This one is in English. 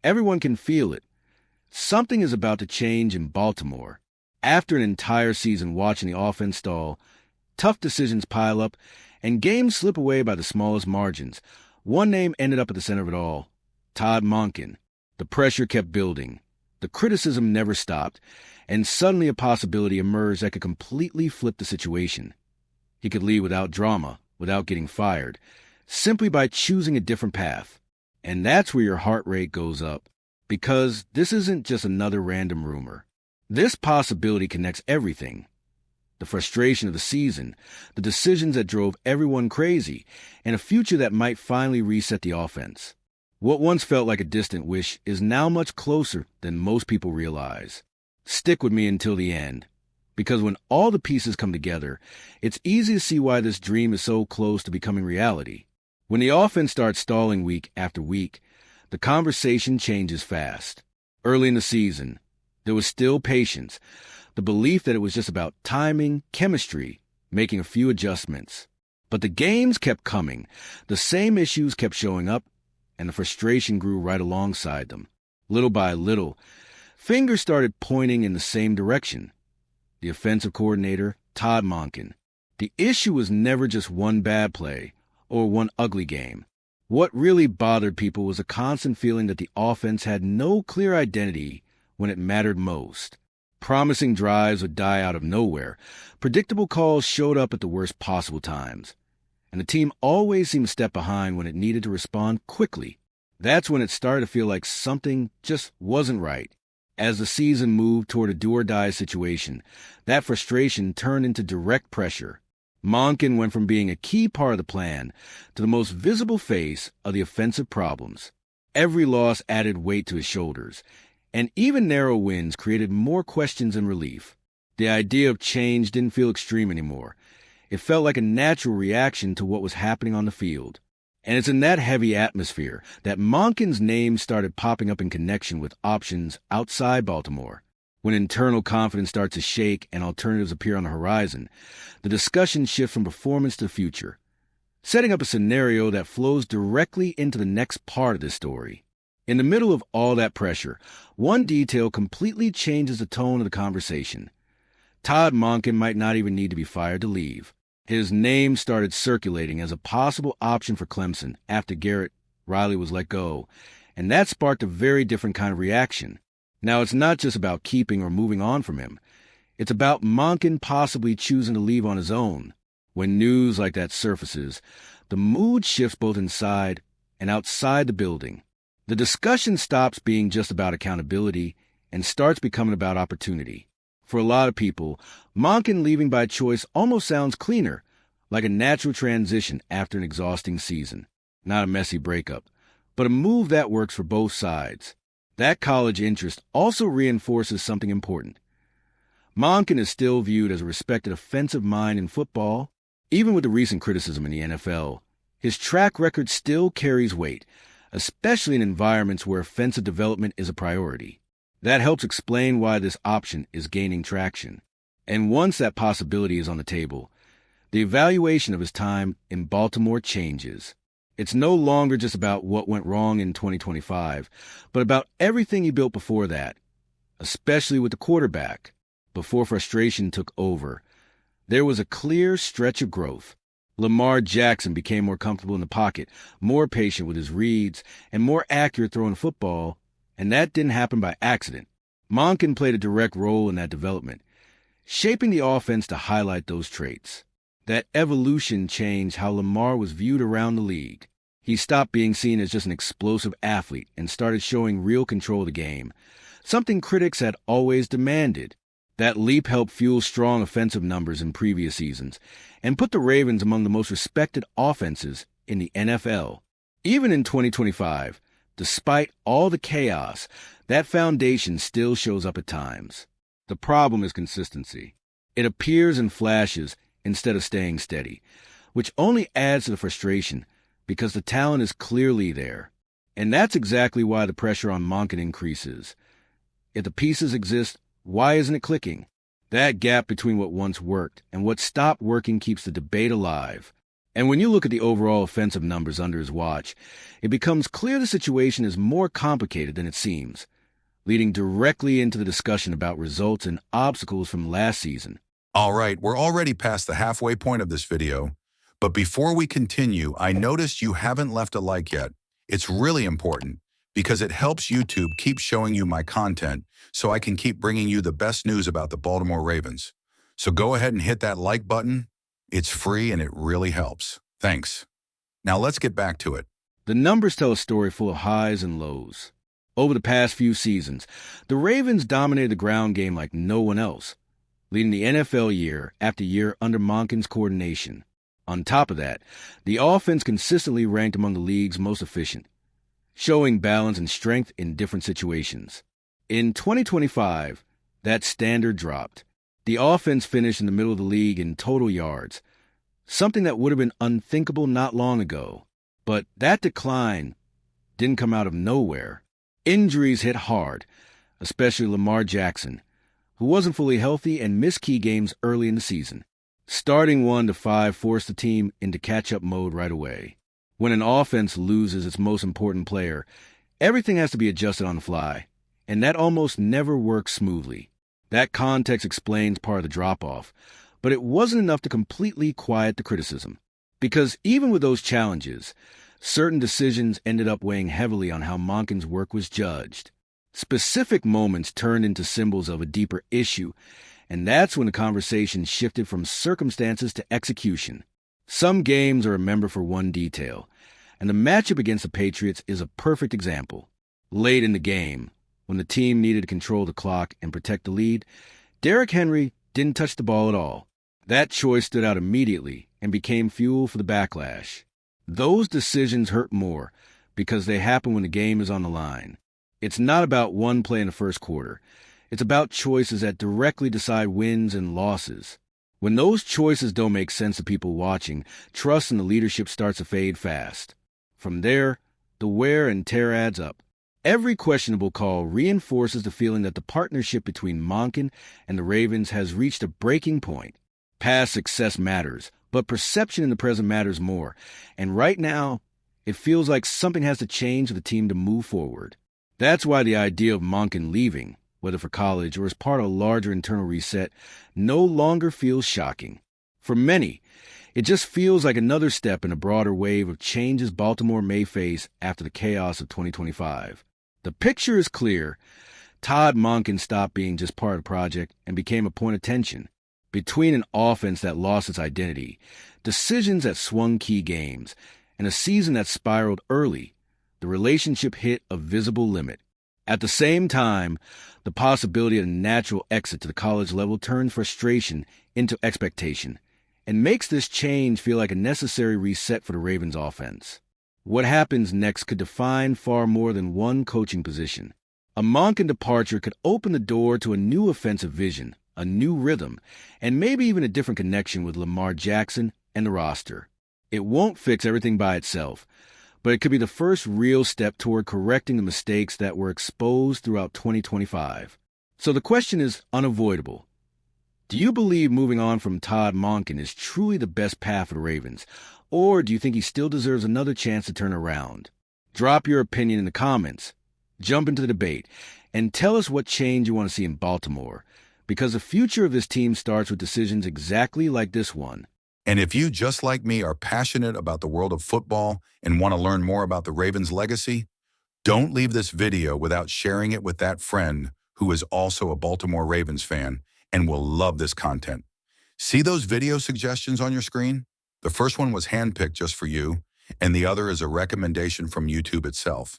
Everyone can feel it. Something is about to change in Baltimore. After an entire season watching the offense stall, tough decisions pile up, and games slip away by the smallest margins, one name ended up at the center of it all: Todd Monken. The pressure kept building. The criticism never stopped, and suddenly a possibility emerged that could completely flip the situation. He could leave without drama, without getting fired, simply by choosing a different path. And that's where your heart rate goes up, because this isn't just another random rumor. This possibility connects everything. The frustration of the season, the decisions that drove everyone crazy, and a future that might finally reset the offense. What once felt like a distant wish is now much closer than most people realize. Stick with me until the end, because when all the pieces come together, it's easy to see why this dream is so close to becoming reality. When the offense starts stalling week after week, the conversation changes fast. Early in the season, there was still patience, the belief that it was just about timing, chemistry, making a few adjustments. But the games kept coming, the same issues kept showing up, and the frustration grew right alongside them. Little by little, fingers started pointing in the same direction. The offensive coordinator, Todd Monken. The issue was never just one bad play or one ugly game. What really bothered people was a constant feeling that the offense had no clear identity when it mattered most. Promising drives would die out of nowhere. Predictable calls showed up at the worst possible times. And the team always seemed to step behind when it needed to respond quickly. That's when it started to feel like something just wasn't right. As the season moved toward a do-or-die situation, that frustration turned into direct pressure. Monken went from being a key part of the plan to the most visible face of the offensive problems. Every loss added weight to his shoulders, and even narrow wins created more questions than relief. The idea of change didn't feel extreme anymore. It felt like a natural reaction to what was happening on the field. And it's in that heavy atmosphere that Monken's name started popping up in connection with options outside Baltimore. When internal confidence starts to shake and alternatives appear on the horizon, the discussion shifts from performance to the future, setting up a scenario that flows directly into the next part of this story. In the middle of all that pressure, one detail completely changes the tone of the conversation. Todd Monken might not even need to be fired to leave. His name started circulating as a possible option for Clemson after Garrett Riley was let go, and that sparked a very different kind of reaction. Now, it's not just about keeping or moving on from him. It's about Monken possibly choosing to leave on his own. When news like that surfaces, the mood shifts both inside and outside the building. The discussion stops being just about accountability and starts becoming about opportunity. For a lot of people, Monken leaving by choice almost sounds cleaner, like a natural transition after an exhausting season. Not a messy breakup, but a move that works for both sides. That college interest also reinforces something important. Monken is still viewed as a respected offensive mind in football. Even with the recent criticism in the NFL, his track record still carries weight, especially in environments where offensive development is a priority. That helps explain why this option is gaining traction. And once that possibility is on the table, the evaluation of his time in Baltimore changes. It's no longer just about what went wrong in 2025, but about everything he built before that, especially with the quarterback. Before frustration took over, there was a clear stretch of growth. Lamar Jackson became more comfortable in the pocket, more patient with his reads, and more accurate throwing football, and that didn't happen by accident. Monken played a direct role in that development, shaping the offense to highlight those traits. That evolution changed how Lamar was viewed around the league. He stopped being seen as just an explosive athlete and started showing real control of the game, something critics had always demanded. That leap helped fuel strong offensive numbers in previous seasons and put the Ravens among the most respected offenses in the NFL. Even in 2025, despite all the chaos, that foundation still shows up at times. The problem is consistency. It appears in flashes instead of staying steady, which only adds to the frustration because the talent is clearly there. And that's exactly why the pressure on Monken increases. If the pieces exist, why isn't it clicking? That gap between what once worked and what stopped working keeps the debate alive. And when you look at the overall offensive numbers under his watch, it becomes clear the situation is more complicated than it seems, leading directly into the discussion about results and obstacles from last season. All right, we're already past the halfway point of this video, but before we continue, I noticed you haven't left a like yet. It's really important because it helps YouTube keep showing you my content so I can keep bringing you the best news about the Baltimore Ravens. So go ahead and hit that like button. It's free and it really helps. Thanks. Now let's get back to it. The numbers tell a story full of highs and lows. Over the past few seasons, the Ravens dominated the ground game like no one else, leading the NFL year after year under Monken's coordination. On top of that, the offense consistently ranked among the league's most efficient, showing balance and strength in different situations. In 2025, that standard dropped. The offense finished in the middle of the league in total yards, something that would have been unthinkable not long ago. But that decline didn't come out of nowhere. Injuries hit hard, especially Lamar Jackson, who wasn't fully healthy and missed key games early in the season. Starting 1-5 forced the team into catch-up mode right away. When an offense loses its most important player, everything has to be adjusted on the fly, and that almost never works smoothly. That context explains part of the drop-off, but it wasn't enough to completely quiet the criticism. Because even with those challenges, certain decisions ended up weighing heavily on how Monken's work was judged. Specific moments turned into symbols of a deeper issue, and that's when the conversation shifted from circumstances to execution. Some games are remembered for one detail, and the matchup against the Patriots is a perfect example. Late in the game, when the team needed to control the clock and protect the lead, Derrick Henry didn't touch the ball at all. That choice stood out immediately and became fuel for the backlash. Those decisions hurt more because they happen when the game is on the line. It's not about one play in the first quarter. It's about choices that directly decide wins and losses. When those choices don't make sense to people watching, trust in the leadership starts to fade fast. From there, the wear and tear adds up. Every questionable call reinforces the feeling that the partnership between Monken and the Ravens has reached a breaking point. Past success matters, but perception in the present matters more. And right now, it feels like something has to change for the team to move forward. That's why the idea of Monken leaving, whether for college or as part of a larger internal reset, no longer feels shocking. For many, it just feels like another step in a broader wave of changes Baltimore may face after the chaos of 2025. The picture is clear. Todd Monken stopped being just part of the project and became a point of tension. Between an offense that lost its identity, decisions that swung key games, and a season that spiraled early, the relationship hit a visible limit. At the same time, the possibility of a natural exit to the college level turns frustration into expectation and makes this change feel like a necessary reset for the Ravens offense. What happens next could define far more than one coaching position. A Monken departure could open the door to a new offensive vision, a new rhythm, and maybe even a different connection with Lamar Jackson and the roster. It won't fix everything by itself, but it could be the first real step toward correcting the mistakes that were exposed throughout 2025. So the question is unavoidable. Do you believe moving on from Todd Monken is truly the best path for the Ravens, or do you think he still deserves another chance to turn around? Drop your opinion in the comments, jump into the debate, and tell us what change you want to see in Baltimore, because the future of this team starts with decisions exactly like this one. And if you, just like me, are passionate about the world of football and want to learn more about the Ravens' legacy, don't leave this video without sharing it with that friend who is also a Baltimore Ravens fan and will love this content. See those video suggestions on your screen? The first one was handpicked just for you, and the other is a recommendation from YouTube itself.